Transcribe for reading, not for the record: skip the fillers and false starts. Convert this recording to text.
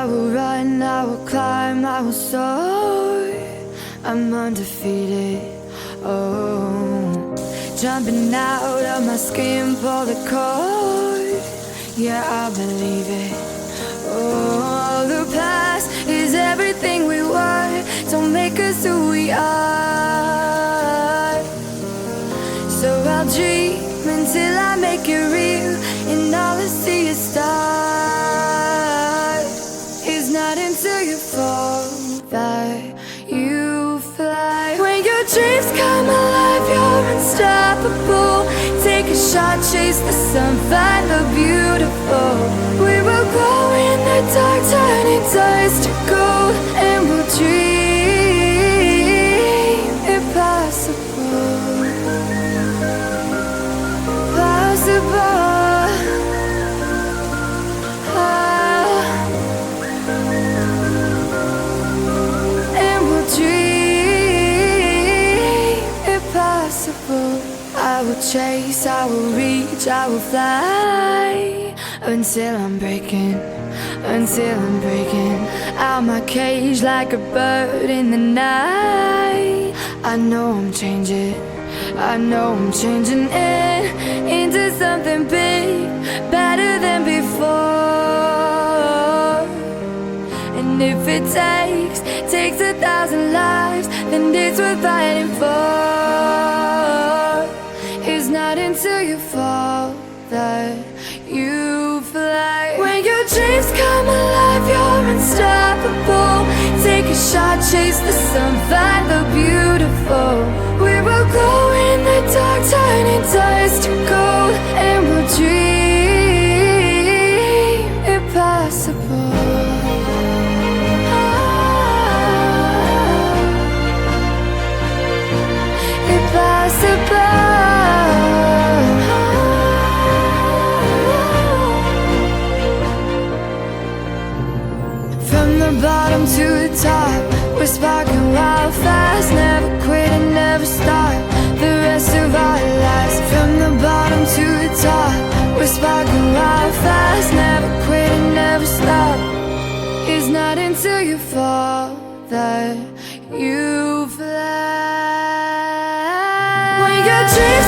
I will run, I will climb, I will soar. I'm undefeated, oh. Jumping out of my skin, pull the cord. Yeah, I believe it. Oh, the past is everything we were. Don't make us who we are. So I'll dream until I make it real, and all I see is stars. It's not until you fall that you fly. When your dreams come alive, you're unstoppable. Take a shot, chase the sun, find the beautiful. We will glow in the dark, turning dust to gold, and we'll dream impossible. I will chase, I will reach, I will fly until I'm breaking out my cage like a bird in the night. I know I'm changing into something big, better than before. And if it takes 1,000 lives, then it's worth fighting for. It's not until you fall that you fly. When your dreams come alive, you're unstoppable. Take a shot, chase the sun, find the beautiful. We will glow in the dark, turning dust to gold, and we'll dream impossible. From the bottom to the top, we're sparking wild fast. Never quit and never stop the rest of our lives. From the bottom to the top, we're sparking wild fast. Never quit and never stop. It's not until you fall that you fly. When your dreams